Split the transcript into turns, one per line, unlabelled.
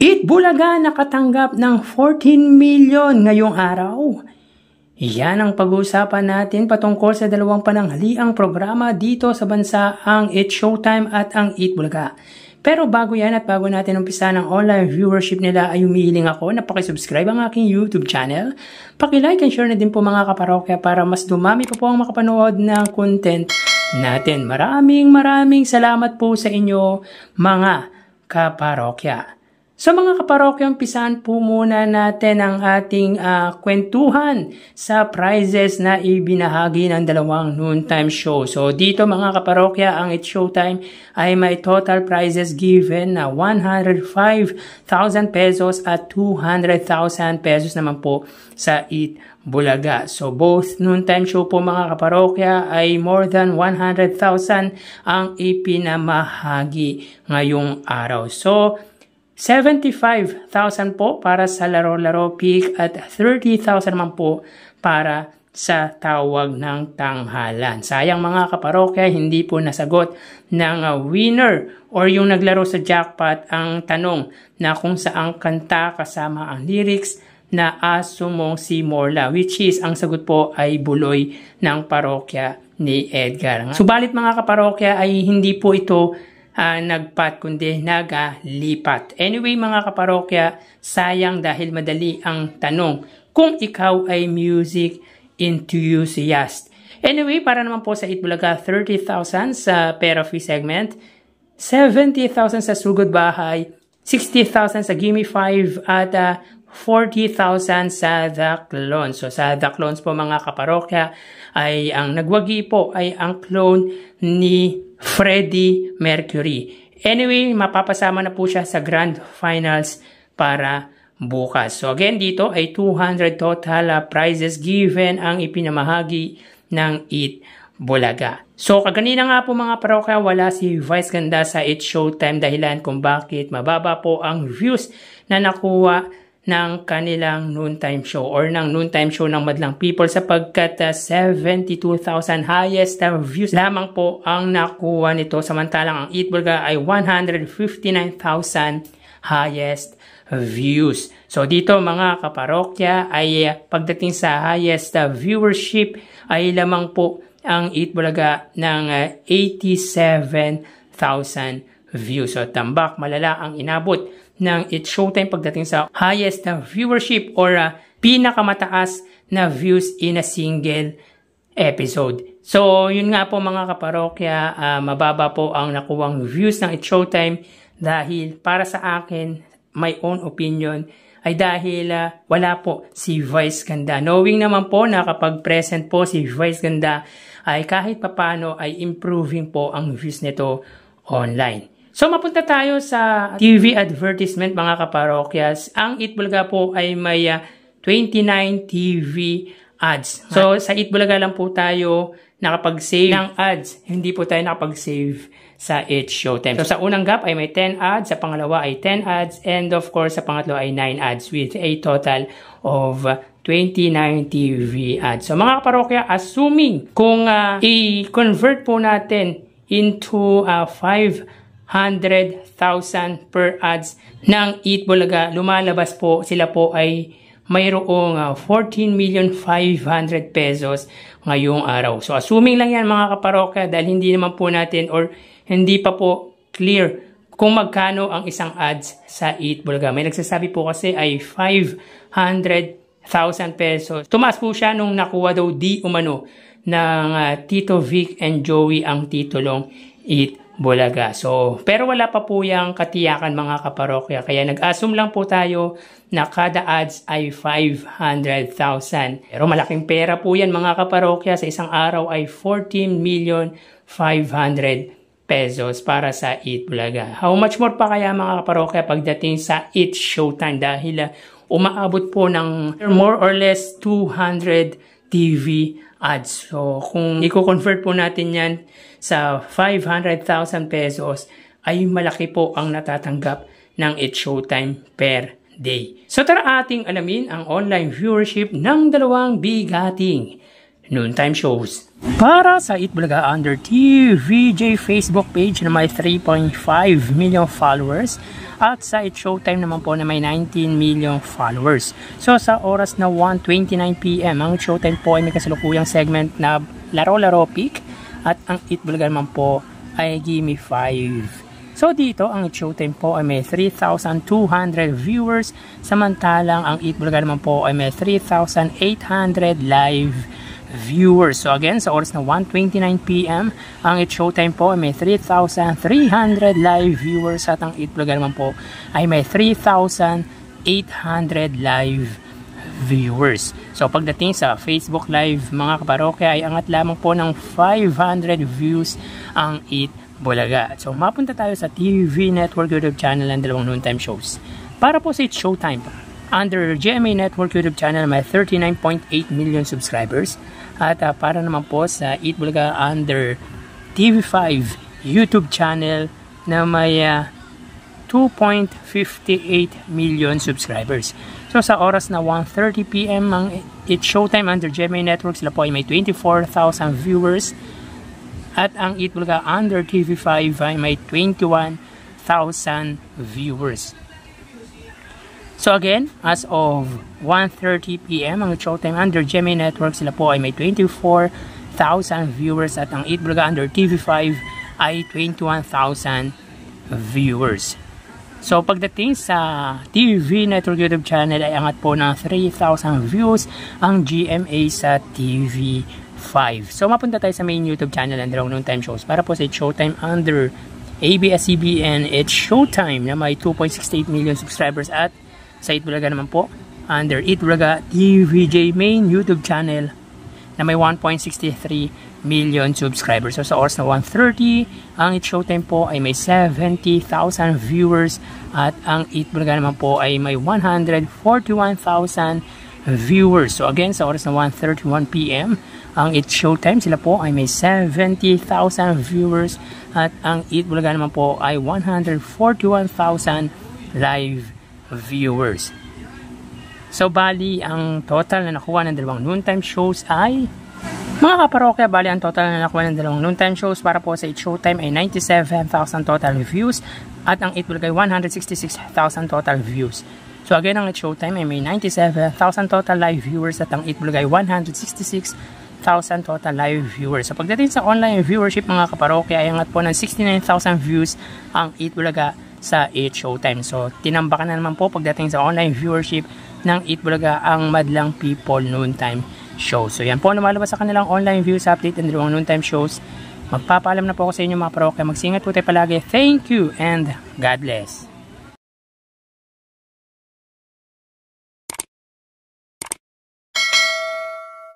Eat Bulaga nakatanggap ng 14 million ngayong araw. Yan ang pag-uusapan natin patungkol sa dalawang pananghaliang programa dito sa bansa, ang It's Showtime at ang Eat Bulaga. Pero bago yan at bago natin umpisa ng online viewership nila ay humihiling ako na pakisubscribe ang aking YouTube channel. Pakilike and share na din po mga kaparokya para mas dumami pa po ang makapanood ng content natin. Maraming salamat po sa inyo mga kaparokya. So mga kaparokya, umpisahan po muna natin ang ating kwentuhan sa prizes na ibinahagi ng dalawang noontime show. So dito mga kaparokya, ang It's Showtime ay may total prizes given na 105,000 pesos at 200,000 pesos naman po sa Eat Bulaga. So both noontime show po mga kaparokya ay more than 100,000 ang ipinamahagi ngayong araw. So 75,000 po para sa laro-laro pick at 30,000 naman po para sa tawag ng tanghalan. Sayang mga kaparokya, hindi po nasagot ng winner or yung naglaro sa jackpot ang tanong na kung saang kanta kasama ang lyrics na Aso Mong si Morla, which is ang sagot po ay Buloy ng parokya ni Edgar. Subalit mga kaparokya ay hindi po ito nagpat kundi nagalipat. Anyway mga kaparokya, sayang dahil madali ang tanong kung ikaw ay music enthusiast. Anyway, para naman po sa Eat Bulaga, 30,000 sa pair of fee segment, 70,000 sa Sugod Bahay, 60,000 sa Gimme 5 at 40,000 sa The Clones. So sa The Clones po mga kaparokya ay ang nagwagi po ay ang clone ni Freddie Mercury. Anyway, mapapasama na po siya sa grand finals para bukas. So again, dito ay 200 total prizes given ang ipinamahagi ng Eat Bulaga. So kaganina nga po mga parokya, wala si Vice Ganda sa It's Showtime dahilan kung bakit mababa po ang views na nakuha ng kanilang noontime show or ng noontime show ng Madlang People sapagkat 72,000 highest views lamang po ang nakuha nito, samantalang ang Eat Bulaga ay 159,000 highest views. So dito mga kaparokya ay pagdating sa highest viewership ay lamang po ang Eat Bulaga ng 87,000 views. So tambak malala ang inabot ng It's Showtime pagdating sa highest na viewership or pinakamataas na views in a single episode. So yun nga po mga kaparokya, mababa po ang nakuwang views ng It's Showtime dahil para sa akin, my own opinion, ay dahil wala po si Vice Ganda. Knowing naman po na kapag present po si Vice Ganda ay kahit papano ay improving po ang views nito online. So mapunta tayo sa TV advertisement mga kaparokyas. Ang Eat Bulaga po ay may 29 TV ads. So sa Eat Bulaga lang po tayo nakapag-save ng ads. Hindi po tayo nakapag-save sa It's Showtime. So sa unang gap ay may 10 ads, sa pangalawa ay 10 ads, and of course sa pangatlo ay 9 ads with a total of 29 TV ads. So mga kaparokya, assuming kung i-convert po natin into 500,000 per ads ng Eat Bulaga, lumalabas po sila po ay mayroong 14,500,000 pesos ngayong araw. So assuming lang yan mga kaparokya dahil hindi naman po natin or hindi pa po clear kung magkano ang isang ads sa Eat Bulaga. May nagsasabi po kasi ay 500,000 pesos. Tumaas po siya nung nakuha daw di umano ng Tito Vic and Joey ang titulong Eat Bulaga. So, pero wala pa po yung katiyakan mga kaparokya. Kaya nag-assume lang po tayo na kada ads ay 500,000. Pero malaking pera po yan mga kaparokya. Sa isang araw ay 14,500,000 pesos para sa Eat Bulaga. How much more pa kaya mga kaparokya pagdating sa It's Showtime dahil umaabot po ng more or less 200 TV ads. So, kung i-convert po natin yan sa 500,000 pesos, ay malaki po ang natatanggap ng It's Showtime per day. So, tara ating alamin ang online viewership ng dalawang bigating noontime shows. Para sa Eat Bulaga under TVJ Facebook page na may 3.5 million followers, At sa It's Showtime naman po na may 19 million followers. So sa oras na 1:29 PM, ang It's Showtime po ay may kasalukuyang segment na Laro-Laro Pick. At ang Eat Bulaga naman po ay Gimme 5. So dito, ang It's Showtime po ay may 3,200 viewers. Samantalang ang Eat Bulaga naman po ay may 3,800 live viewers. So again, sa oras na 1:29 PM, ang It's Showtime po ay may 3,300 live viewers at ang Eat Bulaga naman po ay may 3,800 live viewers. So pagdating sa Facebook Live mga kaparokya ay angat lamang po ng 500 views ang Eat Bulaga. So mapunta tayo sa TV Network YouTube channel ng dalawang noontime shows. Para po sa It's Showtime, under GMA Network YouTube channel may 39.8 million subscribers. At para naman po sa Eat Bulaga under TV5 YouTube channel na may 2.58 million subscribers. So sa oras na 1:30 PM ang It's Showtime under GMA Network, sila po ay may 24,000 viewers. At ang Eat Bulaga under TV5 ay may 21,000 viewers. So again, as of 1:30 PM ang It's Showtime under GMA Network, sila po ay may 24,000 viewers. At ang Eat Bulaga under TV5 ay 21,000 viewers. So pagdating sa TV Network YouTube channel ay angat po ng 3,000 views ang GMA sa TV5. So mapunta tayo sa main YouTube channel ng dalawang noontime shows. Para po sa It's Showtime under ABS-CBN, It's Showtime na may 2.68 million subscribers. At sa Eat Bulaga naman po under Eat Bulaga TVJ main YouTube channel na may 1.63 million subscribers. So sa oras na 1:30, ang It's Showtime po ay may 70,000 viewers at ang Eat Bulaga naman po ay may 141,000 viewers. So again, sa oras na 1:31 PM, ang It's Showtime, sila po ay may 70,000 viewers at ang Eat Bulaga naman po ay 141,000 live viewers. So bali, ang total na nakuha ng dalawang noontime shows ay mga kaparokya, bali ang total na nakuha ng dalawang noontime shows para po sa It's Showtime ay 97,000 total views at ang Eat Bulaga ay 166,000 total views. So again, ang It's Showtime ay may 97,000 total live viewers at ang Eat Bulaga ay 166,000 total live viewers. So pagdating sa online viewership mga kaparokya ay angat po ng 69,000 views ang Eat Bulaga sa It's Showtime. So tinambakan na naman po pagdating sa online viewership ng Eat Bulaga ang Madlang People Noontime Show. So yan po lumalabas sa kanilang online views update and dalawang noontime shows. Magpapaalam na po ako sa inyo mga parokya. Magsingat po tayo palagi. Thank you and God bless.